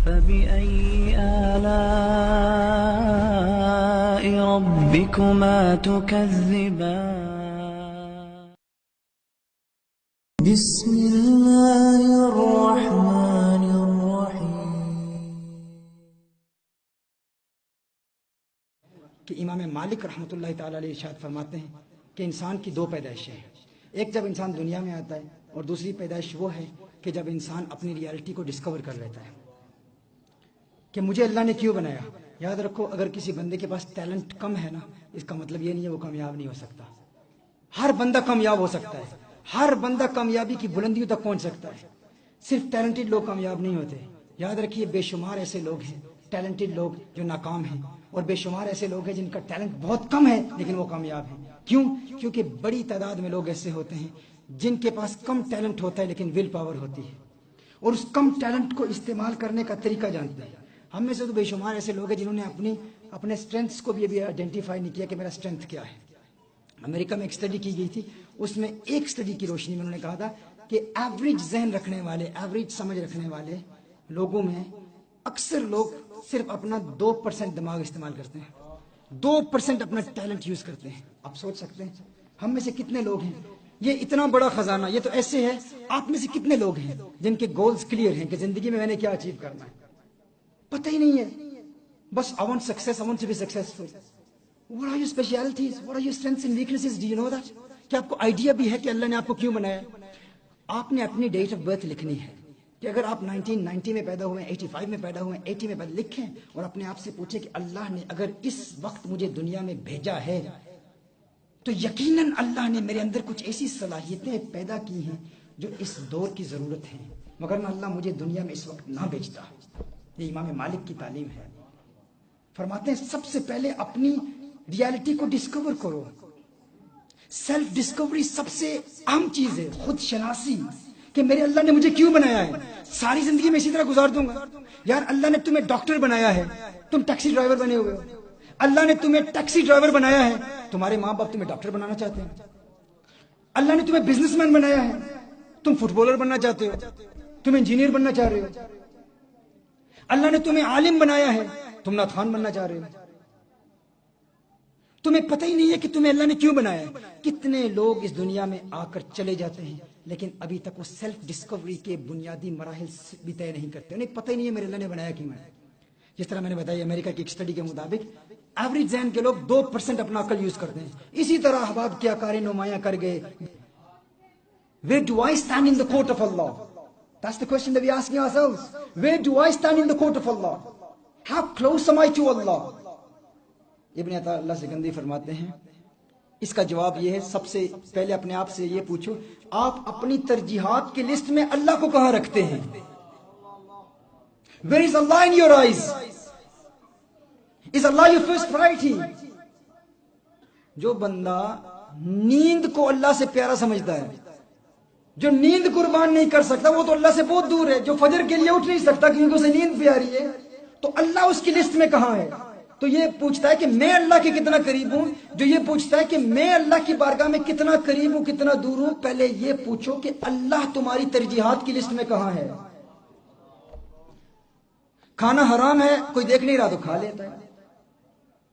فبأي آلاء ربكما تكذبان بسم الله الرحمن الرحيم. کہ امام مالک رحمۃ اللہ تعالی علیہ ارشاد فرماتے ہیں کہ انسان کی دو پیدائشیں ہیں. ایک جب انسان دنیا میں آتا ہے اور دوسری پیدائش وہ ہے کہ جب انسان اپنی ریالٹی کو ڈسکور کر لیتا ہے کہ مجھے اللہ نے کیوں بنایا. یاد رکھو اگر کسی بندے کے پاس ٹیلنٹ کم ہے نا، اس کا مطلب یہ نہیں ہے وہ کامیاب نہیں ہو سکتا. ہر بندہ کامیاب ہو سکتا ہے، ہر بندہ کامیابی کی بلندیوں تک پہنچ سکتا ہے. صرف ٹیلنٹڈ لوگ کامیاب نہیں ہوتے. یاد رکھیے بے شمار ایسے لوگ ہیں ٹیلنٹڈ لوگ جو ناکام ہیں، اور بے شمار ایسے لوگ ہیں جن کا ٹیلنٹ بہت کم ہے لیکن وہ کامیاب ہیں. کیوں؟ کیونکہ بڑی تعداد میں لوگ ایسے ہوتے ہیں جن کے پاس کم ٹیلنٹ ہوتا ہے لیکن ول پاور ہوتی ہے، اور اس کم ٹیلنٹ کو استعمال کرنے کا طریقہ جانتے ہیں. ہم میں سے تو بے شمار ایسے لوگ ہیں جنہوں نے اپنے اسٹرینتھس کو بھی ابھی آئیڈینٹیفائی نہیں کیا کہ میرا اسٹرینتھ کیا ہے. امریکہ میں ایک اسٹڈی کی گئی تھی، اس میں ایک اسٹڈی کی روشنی میں انہوں نے کہا تھا کہ ایوریج ذہن رکھنے والے، ایوریج سمجھ رکھنے والے لوگوں میں اکثر لوگ صرف اپنا 2% دماغ استعمال کرتے ہیں، 2% اپنا ٹیلنٹ یوز کرتے ہیں. آپ سوچ سکتے ہیں ہم میں سے کتنے لوگ ہیں، یہ اتنا بڑا خزانہ، یہ تو ایسے ہے. آپ میں سے کتنے لوگ ہیں جن کے گولز کلیئر ہیں کہ زندگی میں نے کیا اچیو کرنا ہے؟ پتہ ہی نہیں ہے. بس I want success, I want to be successful. What are your specialties? What are your strengths and weaknesses? Do you know that? کیا آپ کو آئیڈیا بھی ہے کہ اللہ نے آپ کو کیوں بنایا؟ آپ نے اپنی ڈیٹ آف برتھ لکھنی ہے کہ اگر آپ 1990 میں پیدا ہوئے، 85 میں پیدا ہوئے، 80 میں پیدا، لکھیں اور اپنے آپ سے پوچھیں کہ اللہ نے اگر اس وقت مجھے دنیا میں بھیجا ہے تو یقیناً اللہ نے میرے اندر کچھ ایسی صلاحیتیں پیدا کی ہیں جو اس دور کی ضرورت ہیں، مگر نہ اللہ مجھے دنیا میں اس وقت نہ بھیجتا. یہ امام مالک کی تعلیم ہے. فرماتے ہیں سب سے پہلے اپنی ریالٹی کو ڈسکور کرو. سیلف ڈسکوری سب سے اہم چیز ہے، خود شناسی کہ میرے اللہ نے مجھے کیوں بنایا ہے. ساری زندگی میں اسی طرح گزار دوں گا؟ یار اللہ نے تمہیں ڈاکٹر بنایا ہے، تم ٹیکسی ڈرائیور بنے ہوئے ہو. اللہ نے تمہیں ٹیکسی ڈرائیور بنایا ہے، تمہارے ماں باپ تمہیں ڈاکٹر بنانا چاہتے ہیں. اللہ نے تمہیں بزنس مین بنایا ہے، تم فٹ بالر بننا چاہتے ہو، تم انجینئر بننا چاہ رہے ہو. اللہ نے تمہیں عالم بنایا ہے، تم نعت خوان بننا چاہ رہے ہو. تمہیں پتہ ہی نہیں ہے کہ تمہیں اللہ نے کیوں بنایا ہے. کتنے لوگ اس دنیا میں آ کر چلے جاتے ہیں لیکن ابھی تک وہ سیلف ڈسکوری کے بنیادی مراحل بھی طے نہیں کرتے. انہیں پتہ ہی نہیں ہے میرے اللہ نے بنایا کیوں ہے. جس طرح میں نے بتایا امریکہ کی ایک اسٹڈی کے مطابق ایوریج ذہن کے لوگ 2% اپنا عقل یوز کرتے ہیں. اسی طرح احباب کیا کاریں نمایاں کر گئے. Where do I stand in the court of Allah? That's the question that we ask ourselves. Where do I stand in the court of Allah? How close am I to Allah? ابن عطا اللہ سکندی فرماتے ہیں اس کا جواب یہ ہے، سب سے پہلے اپنے آپ سے یہ پوچھو آپ اپنی ترجیحات کی لسٹ میں اللہ کو کہاں رکھتے ہیں. Where is Allah in your eyes? Is Allah your first priority? جو بندہ نیند کو اللہ سے پیارا سمجھتا ہے، جو نیند قربان نہیں کر سکتا، وہ تو اللہ سے بہت دور ہے. جو فجر کے لیے اٹھ نہیں سکتا کیونکہ اسے نیند پیاری ہے، تو اللہ اس کی لسٹ میں کہاں ہے؟ تو یہ پوچھتا ہے کہ میں اللہ کے کتنا قریب ہوں. جو یہ پوچھتا ہے کہ میں اللہ کی بارگاہ میں کتنا قریب ہوں کتنا دور ہوں، پہلے یہ پوچھو کہ اللہ تمہاری ترجیحات کی لسٹ میں کہاں ہے. کھانا حرام ہے، کوئی دیکھ نہیں رہا تو کھا لیتا ہے.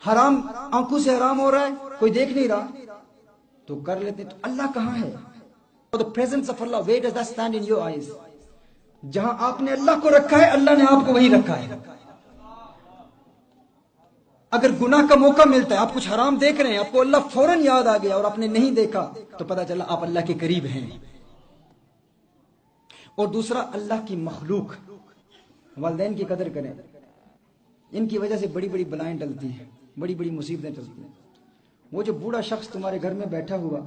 حرام آنکھوں سے حرام ہو رہا ہے، کوئی دیکھ نہیں رہا تو کر لیتے. تو اللہ کہاں ہے؟ The presence of Allah, where does that stand in your eyes? جہاں آپ نے اللہ کو رکھا ہے اللہ نے آپ کو وہیں رکھا ہے. اگر گناہ کا موقع ملتا ہے، آپ کچھ حرام دیکھ رہے ہیں، آپ کو اللہ فوراً یاد آ گیا اور آپ نے نہیں دیکھا تو پتہ چلا آپ اللہ کے قریب ہیں. اور دوسرا اللہ کی مخلوق، والدین کی قدر کریں. ان کی وجہ سے بڑی بڑی بلائیں ٹلتی ہیں، بڑی بڑی مصیبتیں ٹلتی ہیں. وہ جو بوڑھا شخص تمہارے گھر میں بیٹھا ہوا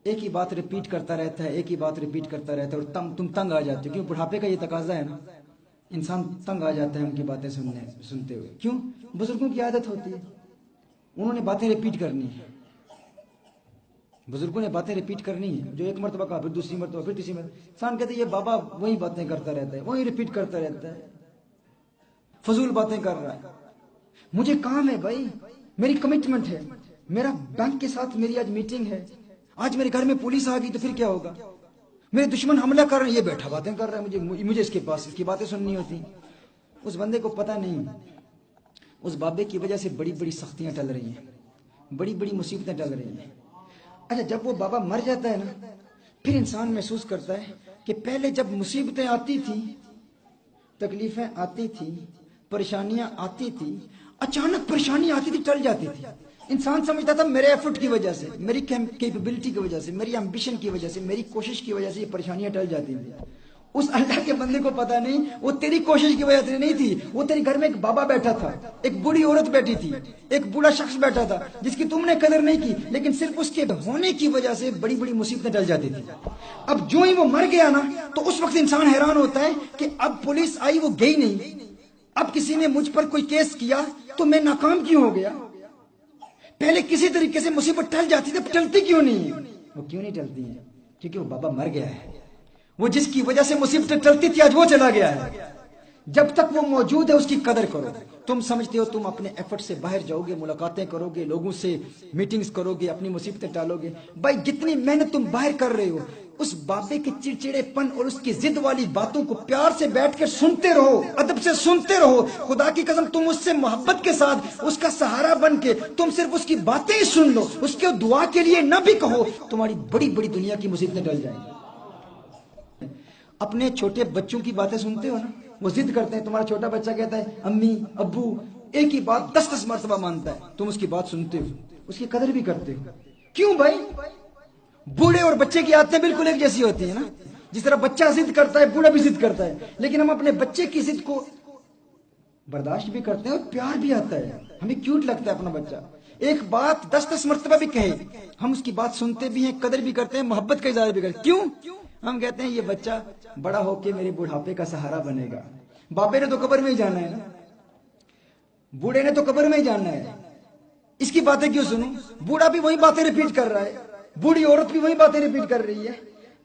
ایک ہی بات ریپیٹ کرتا رہتا ہے، ایک ہی بات ریپیٹ کرتا رہتا ہے اور تم تنگ آ جاتے ہو. کیوں؟ بڑھاپے کا یہ تقاضا ہے نا، انسان تنگ آ جاتا ہے ان کی باتیں سنتے ہوئے. کیوں؟ بزرگوں کی عادت ہوتی ہے، انہوں نے باتیں ریپیٹ کرنی ہے. بزرگوں نے باتیں ریپیٹ کرنی ہے. جو ایک مرتبہ کہا پھر دوسری مرتبہ پھر تیسری مرتبہ. انسان کہتے ہیں یہ بابا وہی باتیں کرتا رہتا ہے، وہی ریپیٹ کرتا رہتا ہے، فضول باتیں کر رہا ہے. مجھے کام ہے بھائی، میری کمٹمنٹ ہے، میرا بینک کے ساتھ میری آج میٹنگ ہے، آج میرے گھر میں پولیس آ گئی تو پھر کیا ہوگا؟ میرے دشمن حملہ کر رہے ہیں، یہ بیٹھا باتیں کر رہا ہے، مجھے اس کے پاس اس کی باتیں سننی ہوتی. اس بندے کو پتہ نہیں اس بابے کی وجہ سے بڑی بڑی سختیاں ٹل رہی ہیں, بڑی بڑی مصیبتیں ٹل رہی ہیں. اچھا جب وہ بابا مر جاتا ہے نا, پھر انسان محسوس کرتا ہے کہ پہلے جب مصیبتیں آتی تھیں, تکلیفیں آتی تھیں, پریشانیاں آتی تھی, اچانک پریشانی آتی تھی, ٹل جاتی تھی. انسان سمجھتا تھا میرے ایفرٹ کی وجہ سے, میری کیپیبلٹی کی وجہ سے, میری ایمبیشن کی وجہ سے, میری کوشش کی وجہ سے یہ پریشانیاں ٹل جاتی تھیں. اس اللہ کے بندے کو پتا نہیں وہ تیری کوشش کی وجہ سے نہیں تھی, وہ تیرے گھر میں ایک بابا بیٹھا تھا, ایک بوڑھی عورت بیٹھی تھی, ایک بوڑھا شخص بیٹھا تھا جس کی تم نے قدر نہیں کی, لیکن صرف اس کے ہونے کی وجہ سے بڑی بڑی مصیبتیں ٹل جاتی تھی. اب جو ہی وہ مر گیا نا, تو اس وقت انسان حیران ہوتا ہے کہ اب پولیس آئی وہ گئی نہیں, اب کسی نے مجھ پر کوئی کیس کیا تو میں ناکام کیوں ہو گیا. پہلے کسی طریقے سے مصیبت ٹل جاتی تھی, ٹلتی کیوں نہیں ہے؟ وہ کیوں نہیں ٹلتی ہیں؟ کیونکہ وہ بابا مر گیا ہے. وہ جس کی وجہ سے مصیبتیں ٹلتی تھی آج وہ چلا گیا ہے. جب تک وہ موجود ہے اس کی قدر کرو. تم سمجھتے ہو تم اپنے ایفرٹ سے باہر جاؤ گے, ملاقاتیں کرو گے, لوگوں سے میٹنگز کرو گے, اپنی مصیبتیں ٹالو گے. بھائی جتنی محنت تم باہر کر رہے ہو, اس بابے کے چڑچڑے پن اور اس کی ضد والی باتوں کو پیار سے بیٹھ کر سنتے رہو, ادب سے سنتے رہو. خدا کی قسم تم اس سے محبت کے ساتھ اس کا سہارا بن کے تم صرف اس کی باتیں ہی سن لو, اس کے دعا کے لیے نہ بھی کہو, تمہاری بڑی بڑی دنیا کی مصیبتیں ٹل جائیں گی. اپنے چھوٹے بچوں کی باتیں سنتے ہو نا, وہ ضد کرتے ہیں. تمہارا چھوٹا بچہ کہتا ہے امی ابو, ایک ہی بات 10 مرتبہ مانتا ہے, تم اس کی بات سنتے ہو, اس کی قدر بھی کرتے ہو. کیوں بھائی؟ بوڑھے اور بچے کی عادتیں بالکل ایک جیسی ہوتی ہیں نا. جس طرح بچہ ضد کرتا ہے بوڑھا بھی ضد کرتا ہے, لیکن ہم اپنے بچے کی ضد کو برداشت بھی کرتے ہیں اور پیار بھی آتا ہے. ہمیں کیوٹ لگتا ہے اپنا بچہ ایک بات 10 مرتبہ بھی کہے, ہم اس کی بات سنتے بھی ہیں, قدر بھی کرتے ہیں, محبت کا اظہار بھی کرتے ہیں. کیوں؟ ہم کہتے ہیں یہ بچہ بڑا ہو کے میرے بڑھاپے کا سہارا بنے گا. بابے نے تو قبر میں ہی جانا ہے نا, بوڑھے نے تو قبر میں ہی جانا ہے, اس کی باتیں کیوں سنوں؟ بوڑھا بھی وہی باتیں ریپیٹ کر رہا ہے, بوڑھی عورت بھی وہی باتیں ریپیٹ کر رہی ہے,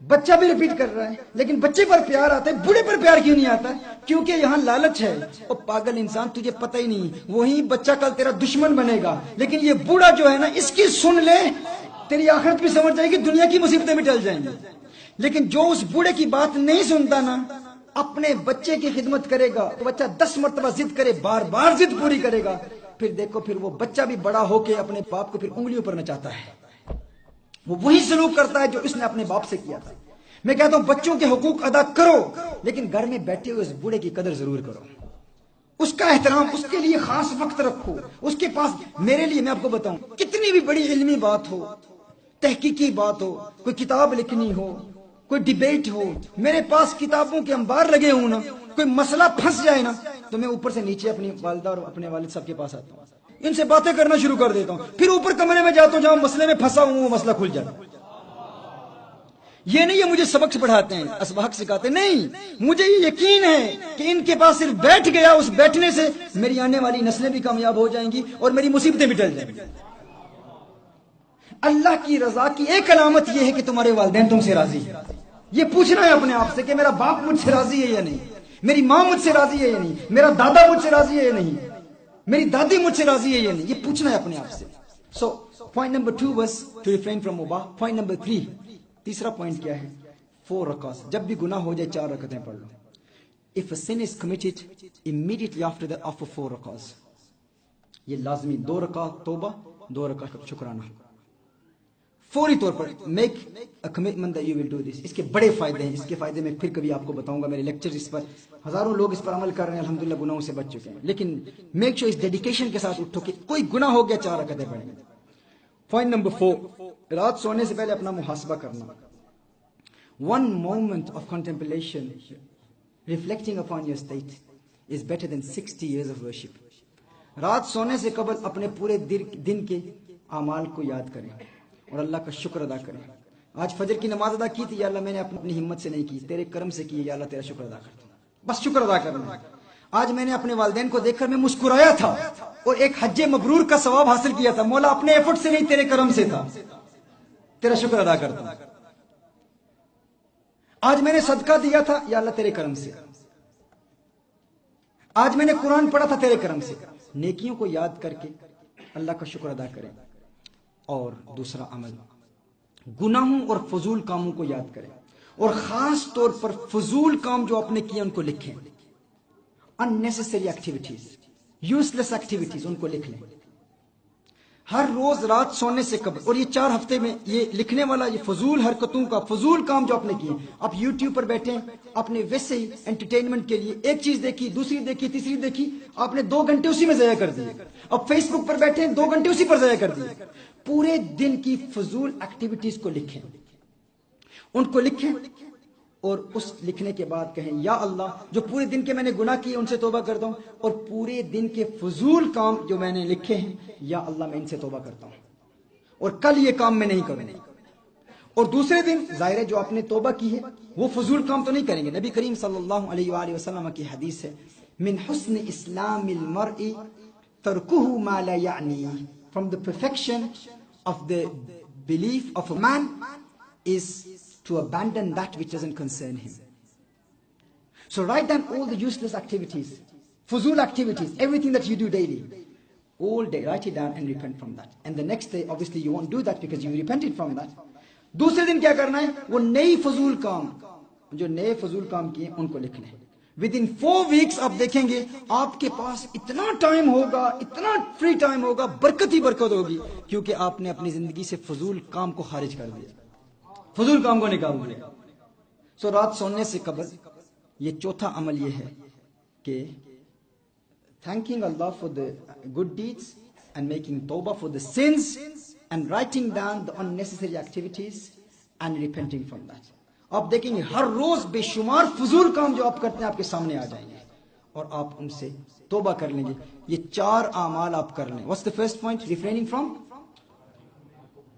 بچہ بھی ریپیٹ کر رہا ہے, لیکن بچے پر پیار آتا ہے, بوڑھے پر پیار کیوں نہیں آتا؟ کیونکہ یہاں لالچ ہے. او پاگل انسان, تجھے پتہ ہی نہیں, وہی بچہ کل تیرا دشمن بنے گا, لیکن یہ بوڑھا جو ہے نا, اس کی سن لے, تیری آخرت بھی سمجھ جائے گی, دنیا کی مصیبتیں بھی ٹل جائیں گی. لیکن جو اس بوڑھے کی بات نہیں سنتا نا, اپنے بچے کی خدمت کرے گا, تو بچہ 10 مرتبہ ضد کرے, بار بار ضد پوری کرے گا, پھر دیکھو پھر وہ بچہ بھی بڑا ہو کے اپنے باپ کو پھر انگلیوں پر نچاتا ہے. وہ وہی سلوک کرتا ہے جو اس نے اپنے باپ سے کیا تھا. میں کہتا ہوں بچوں کے حقوق ادا کرو, لیکن گھر میں بیٹھے ہوئے اس بوڑھے کی قدر ضرور کرو, اس کا احترام, اس کے لیے خاص وقت رکھو. اس کے پاس, میرے لیے میں آپ کو بتاؤں, کتنی بھی بڑی علمی بات ہو, تحقیقی بات ہو, کوئی کتاب لکھنی ہو, کوئی ڈیبیٹ ہو, میرے پاس کتابوں کے انبار لگے ہوں نا, کوئی مسئلہ پھنس جائے نا, تو میں اوپر سے نیچے اپنی والدہ اور اپنے والد صاحب کے پاس آتا ہوں, ان سے باتیں کرنا شروع کر دیتا ہوں, پھر اوپر کمرے میں جاتا ہوں جہاں مسئلے میں پھنسا ہوں, وہ مسئلہ کھل جاتا. یہ نہیں یہ مجھے سبق پڑھاتے ہیں, اسباق سکھاتے نہیں, مجھے یہ یقین ہے کہ ان کے پاس صرف بیٹھ گیا, اس بیٹھنے سے میری آنے والی نسلیں بھی کامیاب ہو جائیں گی اور میری مصیبتیں بھی ٹل جائیں گی. اللہ کی رضا کی ایک علامت یہ ہے کہ تمہارے والدین تم سے راضی ہیں. یہ پوچھنا ہے اپنے آپ سے کہ میرا باپ مجھ سے راضی ہے یا نہیں, میری ماں مجھ سے راضی ہے یا نہیں, میرا دادا مجھ سے راضی ہے یا نہیں, میری دادی مجھ سے راضی ہے یا نہیں. یہ پوچھنا ہے اپنے آپ سے. So point number 2 was to refrain from mubah. Point number 3, تیسرا پوائنٹ کیا ہے؟ 4 رکعات. جب بھی گناہ ہو جائے 4 رکعتیں پڑھ لو. If a sin is committed immediately after the offer 4 رکعات, یہ لازمی 2 رکعت توبہ, 2 رکعت شکرانہ, فوری طور پر make a commitment that you will do this. اس کے بڑے فائدے ہیں, اس کے فائدے میں پھر کبھی آپ کو بتاؤں گا. میرے لیکچر اس پر, ہزاروں لوگ اس پر عمل کر رہے ہیں, الحمدللہ گناہوں سے بچ چکے ہیں, لیکن میک شور اس ڈیڈیکیشن کے ساتھ اٹھو کہ کوئی گناہ ہو گیا 4 رکعتیں پڑھیں گے. پوائنٹ نمبر 4, رات سونے سے پہلے اپنا محاسبہ کرنا. One moment of contemplation reflecting upon your state is better than 60 years of worship. رات سونے سے قبل اپنے پورے دن کے اعمال کو یاد کریں اور اللہ کا شکر ادا کریں. آج فجر کی نماز ادا کی تھی, یا اللہ میں نے اپنی ہمت سے نہیں کی, تیرے کرم سے کی, یا اللہ تیرا شکر ادا کرتا ہوں. بس شکر ادا کرنا. آج میں نے اپنے والدین کو دیکھ کر میں مسکرایا تھا اور ایک حج مبرور کا ثواب حاصل کیا تھا. مولا اپنے ایفرٹ سے نہیں, تیرے کرم سے تھا, تیرا شکر ادا کرتا ہوں. آج میں نے صدقہ دیا تھا, یا اللہ تیرے کرم سے. آج میں نے قرآن پڑھا تھا, تیرے کرم سے. نیکیوں کو یاد کر کے اللہ کا شکر ادا کریں. اور دوسرا عمل, گناہوں اور فضول کاموں کو یاد کریں, اور خاص طور پر فضول کام جو آپ نے کیے ان کو لکھیں. unnecessary activities, useless activities, ان کو لکھ لیں ہر روز رات سونے سے قبل. اور یہ 4 ہفتے میں یہ لکھنے والا یہ فضول حرکتوں کا فضول کام جو آپ نے کیے. آپ یوٹیوب پر بیٹھے آپ نے ویسے ہی انٹرٹینمنٹ کے لیے ایک چیز دیکھی, دوسری دیکھی, تیسری دیکھی, آپ نے 2 گھنٹے اسی میں ضائع کر دیے. اب فیس بک پر بیٹھے 2 گھنٹے اسی پر ضائع کر دیے. پورے دن کی فضول ایکٹیویٹیز کو لکھیں, ان کو لکھیں اور اس لکھنے کے بعد کہیں یا اللہ جو پورے دن کے میں نے گناہ کیے ان سے توبہ کرتا ہوں, اور پورے دن کے فضول کام جو میں نے لکھے ہیں یا اللہ میں ان سے توبہ کرتا ہوں, اور کل یہ کام میں نہیں کروں. اور دوسرے دن ظاہر ہے جو آپ نے توبہ کی ہے وہ فضول کام تو نہیں کریں گے. نبی کریم صلی اللہ علیہ وآلہ وسلم کی حدیث ہے من حسن اسلام المرء ترکہ ما لا یعنی, from the perfection of the belief of a man is to abandon that which doesn't concern him. So write down all the useless activities, fuzul activities, everything that you do daily. All day, write it down and repent from that. And the next day, obviously you won't do that because you repented from that. دوسرے دن کیا کرنا ہے, وہ نئی فضول کام, جو نئے فضول کام کیے ان کو لکھنا ہے. Within 4 weeks آپ دیکھیں گے آپ کے پاس اتنا ٹائم ہوگا, اتنا فری ٹائم ہوگا, برکت ہی برکت ہوگی, کیونکہ آپ نے اپنی زندگی سے فضول کام کو خارج کر دیا, فضول کام کو نکال دیا. سو رات سونے سے قبل یہ چوتھا عمل یہ ہے کہ thanking Allah for the good deeds and making tawbah for the sins and writing down the unnecessary activities and repenting from that. آپ دیکھیں گے ہر روز بے شمار فضول کام جو آپ کرتے ہیں آپ کے سامنے آ جائیں گے اور آپ ان سے توبہ کر لیں گے. یہ 4 اعمال آپ کر لیں. What's the first point? Refraining from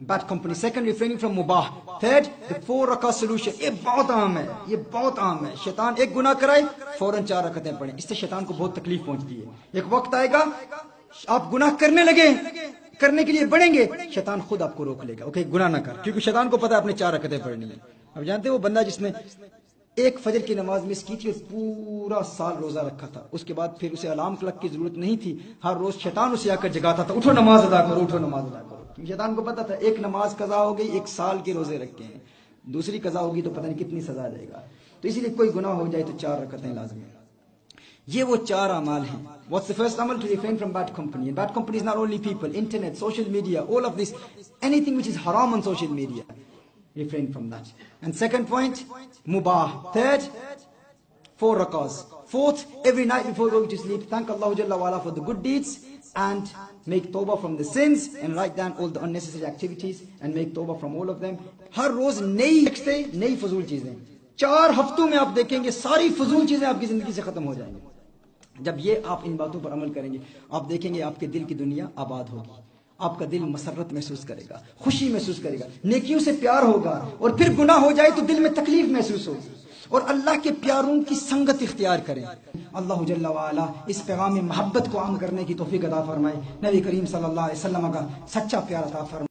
bad company. Second, refraining from mubah. Third, the 4 rakah solution. یہ بہت عام ہے, یہ بہت عام ہے. شیطان ایک گناہ کرائے فوراً 4 رکعتیں پڑھیں, اس سے شیطان کو بہت تکلیف پہنچتی ہے. ایک وقت آئے گا آپ گناہ کرنے لگے, کرنے کے لیے بڑھیں گے, شیطان خود آپ کو روک لے گا, اوکے گناہ نہ کر, کیونکہ شیطان کو پتا ہے آپ نے 4 رکعتیں پڑھنی ہے. اب جانتے ہیں وہ بندہ جس نے ایک فجر کی نماز مس کی تھی اور پورا سال روزہ رکھا تھا, اس کے بعد پھر اسے الارم کلک کی ضرورت نہیں تھی, ہر روز شیطان اسے آ کر جگاتا تھا, اٹھو نماز ادا کرو, اٹھو نماز ادا کرو. شیطان کو پتا تھا ایک نماز قضا ہو گئی, 1 سال کے روزے رکھے ہیں, دوسری قضا ہوگی تو پتہ نہیں کتنی سزا دے گا. تو اسی لیے کوئی گناہ ہو جائے تو 4 رکعتیں لازمی ہیں. یہ وہ 4 اعمال ہیں. What's the first amal? To refrain from bad company. And bad company is not only people, internet, social media, all of this, anything which is haram on social media. Refrain from that. And second point, mubah. Third, 4 rakahs. Fourth, every night before going to sleep, thank Allah Jalla wa'ala for the good deeds and make tawbah from the sins and write down all the unnecessary activities and make tawbah from all of them. ہر روز نئی نئی فضول چیزیں. 4 ہفتوں میں آپ دیکھیں گے ساری فضول چیزیں آپ کی زندگی سے ختم ہو جائیں گی. جب یہ آپ ان باتوں پر عمل کریں گے آپ دیکھیں گے آپ کے دل کی دنیا آباد ہوگی, آپ کا دل مسرت محسوس کرے گا, خوشی محسوس کرے گا, نیکیوں سے پیار ہوگا, اور پھر گناہ ہو جائے تو دل میں تکلیف محسوس ہوگی, اور اللہ کے پیاروں کی سنگت اختیار کریں. اللہ جل وعلا اس پیغام محبت کو عام کرنے کی توفیق عطا فرمائے. نبی کریم صلی اللہ علیہ وسلم کا سچا پیار عطا فرمائے.